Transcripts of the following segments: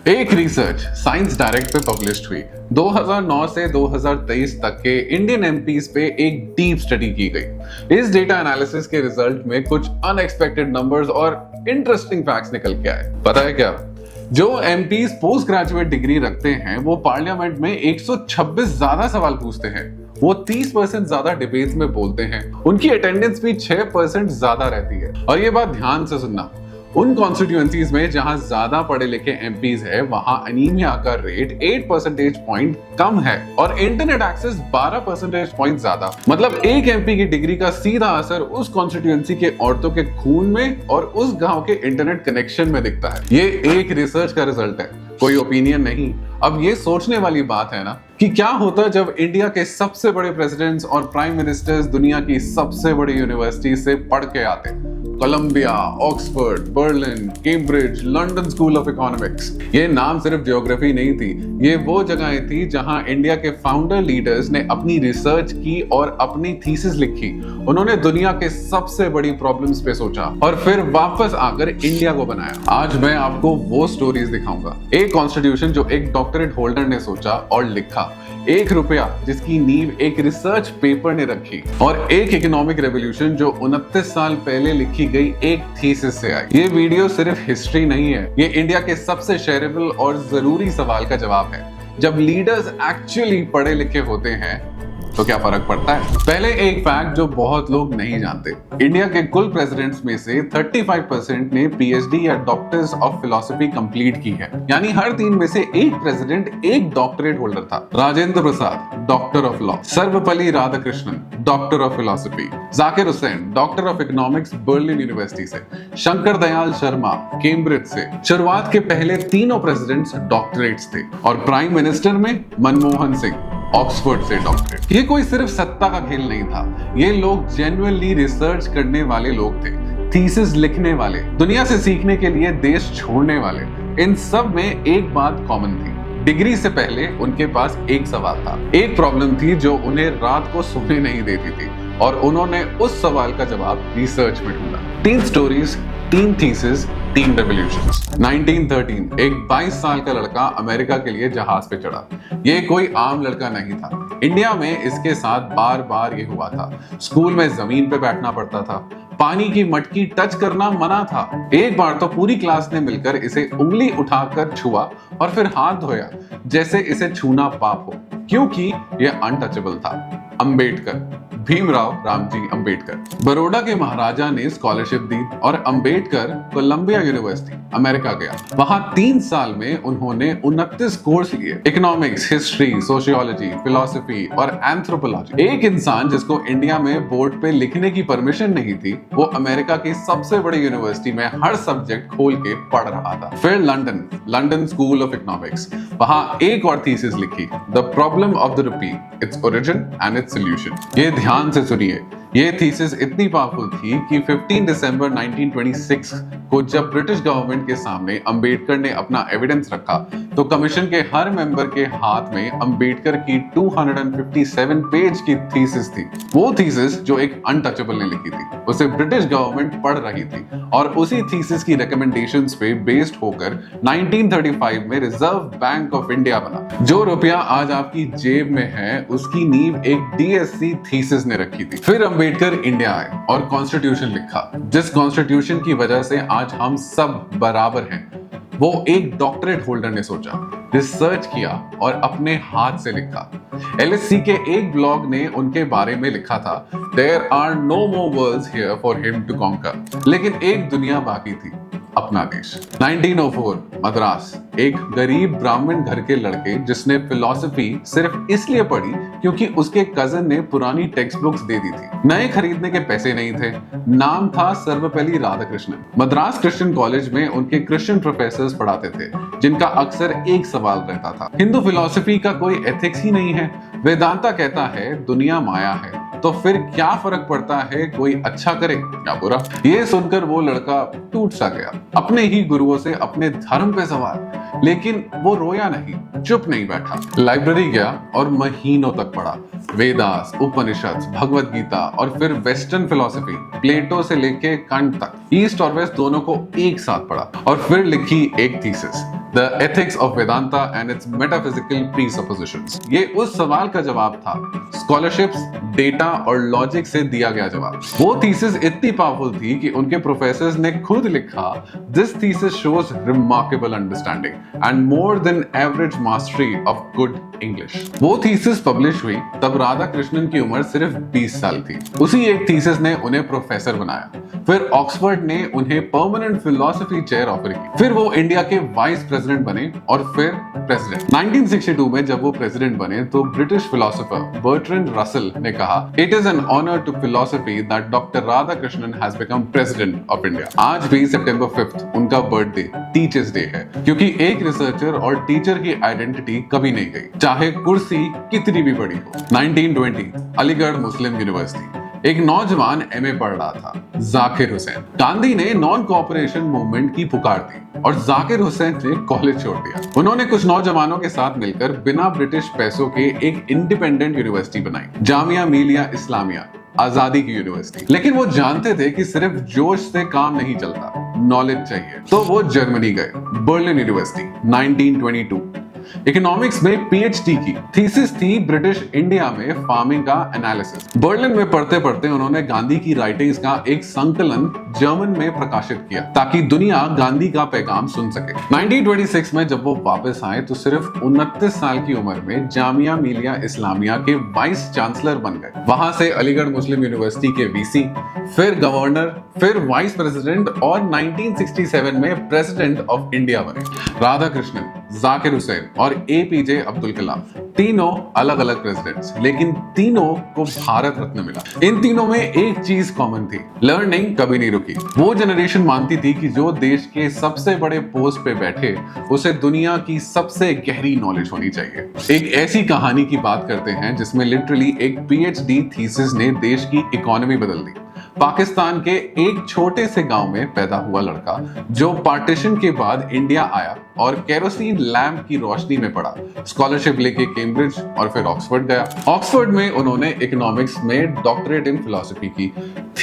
एक research science direct पे publish हुई 2009 से 2023 तक के इंडियन एमपीज पे एक डीप स्टडी की गई। इस डेटा एनालिसिस के रिजल्ट में कुछ अनएक्सपेक्टेड नंबर्स और इंटरेस्टिंग फैक्ट्स निकल के आए। पता है क्या? जो एमपीज पोस्ट ग्रेजुएट डिग्री रखते हैं वो पार्लियामेंट में 126 ज्यादा सवाल पूछते हैं, वो 30% ज्यादा डिबेट्स में बोलते हैं, उनकी अटेंडेंस भी 6% ज्यादा रहती है। और ये बात ध्यान से सुनना, उन कॉन्स्टिट्यूएंसीज में जहां ज्यादा पढ़े लिखे एमपीज है वहां अनीमिया का रेट 8 परसेंटेज पॉइंट कम है और इंटरनेट एक्सेस 12 परसेंटेज पॉइंट ज्यादा। मतलब एक एमपी की डिग्री का सीधा असर उस कॉन्स्टिट्यूएंसी के औरतों के खून में और उस गांव के इंटरनेट कनेक्शन में दिखता है। ये एक रिसर्च का रिजल्ट है, कोई ओपिनियन नहीं। अब ये सोचने वाली बात है ना कि क्या होता जब इंडिया के सबसे बड़े प्रेसिडेंट्स और प्राइम मिनिस्टर्स दुनिया की सबसे बड़ी यूनिवर्सिटी से पढ़ के आते। Columbia, Oxford, Berlin, Cambridge, London School of Economics. ये नाम सिर्फ ज्योग्राफी नहीं थी, ये वो जगहें थी जहां इंडिया के फाउंडर लीडर्स ने अपनी रिसर्च की और अपनी थीसिस लिखी। उन्होंने दुनिया के सबसे बड़ी प्रॉब्लम्स पे सोचा और फिर वापस आकर इंडिया को बनाया। आज मैं आपको वो स्टोरीज दिखाऊंगा। एक कॉन्स्टिट्यूशन जो एक डॉक्टरेट होल्डर ने सोचा और लिखा, 1 रुपया जिसकी नींव एक रिसर्च पेपर ने रखी, और एक इकोनॉमिक रेवोल्यूशन जो 29 साल पहले लिखी गई एक थीसिस से आई। ये वीडियो सिर्फ हिस्ट्री नहीं है, ये इंडिया के सबसे शेयरेबल और जरूरी सवाल का जवाब है। जब लीडर्स एक्चुअली पढ़े लिखे होते हैं तो क्या फर्क पड़ता है? पहले एक फैक्ट जो बहुत लोग नहीं जानते, इंडिया के कुल प्रेसिडेंट्स में से 35% ने पीएचडी या डॉक्टर्स ऑफ फिलॉसफी कंप्लीट की है। यानी हर 3 में से एक प्रेसिडेंट एक डॉक्टरेट होल्डर था। Rajendra Prasad, doctor of law. Sarvepalli Radhakrishnan, doctor of philosophy. Zakir Hussain, doctor of economics, Berlin university से। शंकर दयाल शर्मा, कैम्ब्रिज से। शुरुआत के पहले तीनों प्रेसिडेंट्स डॉक्टरेट्स थे और प्राइम मिनिस्टर में मनमोहन सिंह, ऑक्सफोर्ड से डॉक्टरेट। ये कोई सिर्फ सत्ता का खेल नहीं था, ये लोग जेन्युइनली रिसर्च करने वाले लोग थे, थीसिस लिखने वाले, दुनिया से सीखने के लिए देश छोड़ने वाले। इन सब में एक बात कॉमन थी, डिग्री से पहले उनके पास एक सवाल था, एक प्रॉब्लम थी जो उन्हें रात को सोने नहीं देती थी, और उन्होंने उस सवाल का जवाब रिसर्च में ढूंढा। 3 स्टोरीज, 3 थीसिस, 3 रेवोल्यूशंस। 1913 एक 22 साल का लड़का अमेरिका के लिए जहाज पे चढ़ा। ये कोई आम लड़का नहीं था। इंडिया में इसके साथ बार बार ये हुआ था। स्कूल में जमीन पे बैठना पड़ता था, पानी की मटकी टच करना मना था। एक बार तो पूरी क्लास ने मिलकर इसे उंगली उठाकर छुआ और फिर हाथ धोया जैसे इसे छूना पाप हो, क्योंकि यह अनटचेबल था। अंबेडकर, भीमराव रामजी अंबेडकर। बड़ौदा के महाराजा ने स्कॉलरशिप दी और अंबेडकर कोलंबिया यूनिवर्सिटी अमेरिका गया। वहां 3 साल में उन्होंने 29 कोर्स लिए, इकोनॉमिक्स, हिस्ट्री, सोशियोलॉजी, फिलॉसफी और एंथ्रोपोलॉजी। एक इंसान जिसको इंडिया में बोर्ड पे लिखने की परमिशन नहीं थी, वो अमेरिका की सबसे बड़ी यूनिवर्सिटी में हर सब्जेक्ट खोल के पढ़ रहा था। फिर लंदन स्कूल ऑफ इकोनॉमिक्स, वहां एक और थीसिस लिखी, the problem of the rupee, its origin and it's solution. ये ध्यान से सुनिए, ये थीसिस इतनी पावरफुल थी कि 15 दिसंबर 1926 को जब ब्रिटिश गवर्नमेंट के सामने अंबेडकर ने अपना एविडेंस रखा तो कमीशन के हर मेंबर के हाथ में अंबेडकर की 257 पेज की थीसिस थी। वो थीसिस जो एक अनटचेबल ने लिखी थी, उसे ब्रिटिश गवर्नमेंट पढ़ रही थी और उसी थीसिस की रिकमेंडेशंस पे बेस्ड होकर 1935 में रिजर्व बैंक ऑफ इंडिया बना। जो रुपया आज आपकी जेब में है उसकी नींव एक डीएससी थीसिस ने रखी थी। फिर अंबेडकर इंडिया आए और कॉन्स्टिट्यूशन लिखा, जिस कॉन्स्टिट्यूशन की वजह से आज हम सब बराबर हैं। वो एक डॉक्टरेट होल्डर ने सोचा, रिसर्च किया और अपने हाथ से लिखा। एलएससी के एक ब्लॉग ने उनके बारे में लिखा था, there are no more worlds here for him to conquer. लेकिन एक दुनिया बाकी थी, अपना देश। 1904 मद्रास, एक गरीब ब्राह्मण घर के लड़के जिसने फिलॉसफी सिर्फ इसलिए पढ़ी क्योंकि उसके कजन ने पुरानी टेक्स्ट बुक्स दे दी थी। नए खरीदने के पैसे नहीं थे। नाम था सर्वपल्ली राधाकृष्णन। मद्रास क्रिश्चियन कॉलेज में उनके क्रिश्चियन प्रोफेसर्स पढ़ाते थे, जिनका अक्सर एक सवाल रहता था, हिंदू फिलॉसफी का कोई एथिक्स ही नहीं है। वेदांता कहता है दुनिया माया है, तो फिर क्या फर्क पड़ता है कोई अच्छा करे या बुरा। ये सुनकर वो लड़का टूट सा गया, अपने ही गुरुओं से अपने धर्म पे सवाल। लेकिन वो रोया नहीं, चुप नहीं बैठा, लाइब्रेरी गया और महीनों तक पढ़ा, वेदास, उपनिषद, भगवत गीता और फिर वेस्टर्न फिलॉसफी, प्लेटो से लेके कंट तक, ईस्ट और वेस्ट दोनों को एक साथ पढ़ा और फिर लिखी एक thesis, The Ethics of Vedanta and its Metaphysical Presuppositions। ये उस सवाल का जवाब था, स्कॉलरशिप्स, डेटा और लॉजिक से दिया गया जवाब। वो थीसिस इतनी पावरफुल थी कि उनके प्रोफेसर्स ने खुद लिखा, This thesis shows remarkable understanding and more than average mastery of good English। वो थीसिस पब्लिश हुई तब राधा कृष्णन की उम्र सिर्फ 20 साल थी। उसी एक थीसिस ने उन्हें प्रोफेसर बनाया। फिर ऑक्सफोर्ड ने उन्हें परमानेंट फिलॉसफी चेयर ऑफर की। फिर वो इंडिया के वाइस प्रेसिडेंट बने और फिर प्रेसिडेंट। 1962 में जब वो प्रेसिडेंट बने तो ब्रिटिश फिलोसोफर बर्ट्रैंड रसल ने कहा, it is an honour to philosophy that doctor Radhakrishnan has become president of India. आज भी सितंबर 5 उनका बर्थडे टीचर्स डे है, क्योंकि एक रिसर्चर और टीचर की आइडेंटिटी कभी नहीं गई, चाहे कुर्सी कितनी भी बड़ी हो। 1920 अलीगढ़ मुस्लिम यूनिवर्सिटी, एक नौजवान एमए पढ़ रहा था, जाकिर हुसैन। गांधी ने नॉन कोऑपरेशन मूवमेंट की पुकार दी और जाकिर हुसैन ने कॉलेज छोड़ दिया। उन्होंने कुछ नौजवानों के साथ मिलकर बिना ब्रिटिश पैसों के एक इंडिपेंडेंट यूनिवर्सिटी बनाई, जामिया मिलिया इस्लामिया, आजादी की यूनिवर्सिटी। लेकिन वो जानते थे कि सिर्फ जोश से काम नहीं चलता, नॉलेज चाहिए। तो वो जर्मनी गए, बर्लिन यूनिवर्सिटी, 1922। इकोनॉमिक्स में पीएचडी की। थीसिस थी ब्रिटिश इंडिया में फार्मिंग का एनालिसिस। बर्लिन में पढ़ते पढ़ते उन्होंने गांधी की राइटिंग्स का एक संकलन जर्मन में प्रकाशित किया ताकि दुनिया गांधी का पैगाम सुन सके। 1926 में जब वो वापस आए तो सिर्फ 29 साल की उम्र में जामिया मिलिया इस्लामिया के वाइस चांसलर बन गए। वहां से अलीगढ़ मुस्लिम यूनिवर्सिटी के वीसी, फिर गवर्नर, फिर वाइस प्रेसिडेंट और 1967 में प्रेसिडेंट ऑफ इंडिया बने। राधा कृष्णन, जाकिर हुसैन और एपीजे अब्दुल कलाम, तीनों अलग अलग प्रेसिडेंट्स, लेकिन तीनों को भारत रत्न मिला। इन तीनों में एक चीज कॉमन थी, लर्निंग कभी नहीं रुकी। वो जनरेशन मानती थी कि जो देश के सबसे बड़े पोस्ट पे बैठे उसे दुनिया की सबसे गहरी नॉलेज होनी चाहिए। एक ऐसी कहानी की बात करते हैं जिसमें लिटरली एक पीएचडी थीसिस ने देश की इकोनॉमी बदल दी। पाकिस्तान के एक छोटे से गांव में पैदा हुआ लड़का जो पार्टीशन के बाद इंडिया आया और केरोसिन लैंप की रोशनी में पढ़ा, स्कॉलरशिप लेके कैम्ब्रिज और फिर ऑक्सफोर्ड गया। ऑक्सफोर्ड में उन्होंने इकोनॉमिक्स में डॉक्टरेट इन फिलॉसफी की।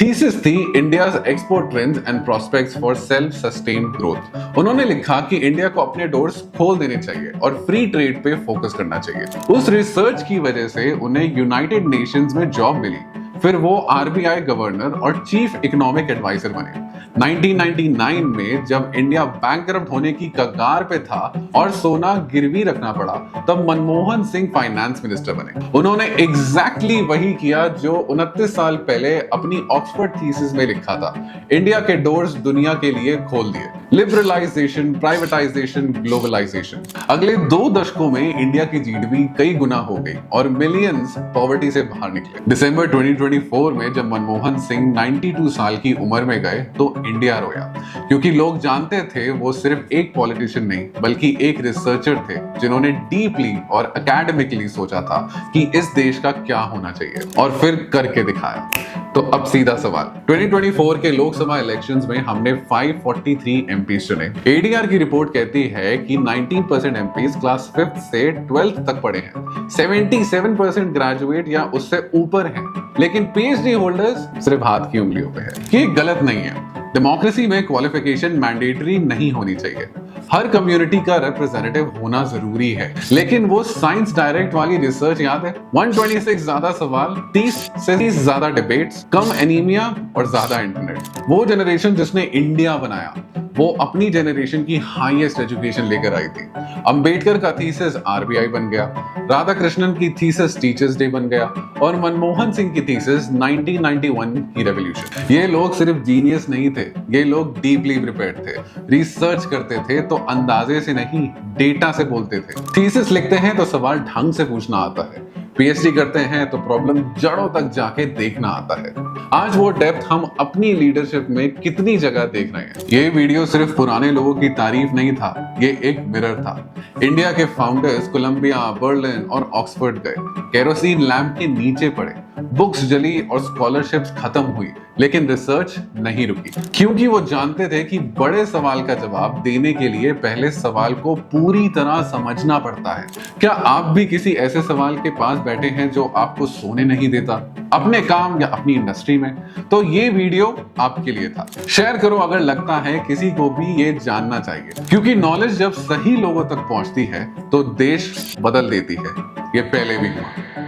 थीसिस थी India's export trends and prospects for self sustained growth. उन्होंने लिखा कि इंडिया को अपने डोर्स खोल देने चाहिए और फ्री ट्रेड पे फोकस करना चाहिए। उस रिसर्च की वजह से उन्हें यूनाइटेड नेशंस में जॉब मिली। फिर वो आरबीआई गवर्नर और चीफ इकोनॉमिक एडवाइजर बने। 1999 में जब इंडिया बैंकरप्ट होने की कगार पे था और सोना गिरवी रखना पड़ा, तब मनमोहन सिंह फाइनेंस मिनिस्टर बने। उन्होंने एग्जैक्टली वही किया जो 29 साल पहले अपनी ऑक्सफोर्ड थीसिस में लिखा था। इंडिया के डोर्स दुनिया के लिए खोल दिए। Liberalisation, privatisation, globalisation. अगले 2 दशकों में इंडिया की जीडीपी कई गुना हो गई और मिलियंस पॉवर्टी से बाहर निकले। दिसंबर 2024 में जब मनमोहन सिंह 92 साल की उम्र में गए तो इंडिया रोया, क्योंकि लोग जानते थे वो सिर्फ एक पॉलिटिशियन नहीं बल्कि एक रिसर्चर थे जिन्होंने डीपली और एकेडमिकली सोचा था कि इस देश का क्या होना चाहिए और फिर करके दिखाया। तो अब सीधा सवाल, 2024 के लोकसभा इलेक्शंस में हमने 543 एमपीज चुने। एडीआर की रिपोर्ट कहती है कि 19% एमपीज क्लास 5th से 12th तक पढ़े हैं, 77% ग्रेजुएट या उससे ऊपर हैं, लेकिन पीएचडी होल्डर्स सिर्फ हाथ की उंगलियों पे है। ये गलत नहीं है। डेमोक्रेसी में क्वालिफिकेशन मैंडेटरी नहीं होनी चाहिए। हर कम्युनिटी का रिप्रेजेंटेटिव होना जरूरी है, लेकिन वो साइंस डायरेक्ट वाली रिसर्च याद है? 126 ज्यादा सवाल, 30 से 30 ज्यादा डिबेट्स, कम एनीमिया और ज्यादा इंटरनेट। वो जनरेशन जिसने इंडिया बनाया, वो अपनी जनरेशन की हाईएस्ट एजुकेशन लेकर आई थी। अंबेडकर का थीसिस आरबीआई बन गया, राधा कृष्णन की थीसिस टीचर्स डे बन गया और मनमोहन सिंह की थीसिस 1991 की रेवोल्यूशन। ये लोग सिर्फ जीनियस नहीं थे, ये लोग डीपली प्रिपेयर्ड थे, रिसर्च करते थे तो अंदाजे से नहीं, डेटा से बोलते थे। थीसिस लिखते हैं तो सवाल ढंग से पूछना आता है, पीएचडी करते हैं तो प्रॉब्लम जड़ों तक जाके देखना आता है। आज वो डेप्थ हम अपनी लीडरशिप में कितनी जगह देख रहे हैं। ये वीडियो सिर्फ पुराने लोगों की तारीफ नहीं था, ये एक मिरर था। इंडिया के फाउंडर्स कोलंबिया, बर्लिन और ऑक्सफोर्ड गए, केरोसिन लैंप के नीचे पड़े बुक्स जली और स्कॉलरशिप्स खत्म हुई, लेकिन रिसर्च नहीं रुकी, क्योंकि वो जानते थे कि बड़े सवाल का जवाब देने के लिए पहले सवाल को पूरी तरह समझना पड़ता है। क्या आप भी किसी ऐसे सवाल के पास बैठे हैं जो आपको सोने नहीं देता, अपने काम या अपनी इंडस्ट्री में? तो ये वीडियो आपके लिए था। शेयर करो अगर लगता है किसी को भी ये जानना चाहिए, क्योंकि नॉलेज जब सही लोगों तक पहुंचती है तो देश बदल देती है। ये पहले भी हुआ।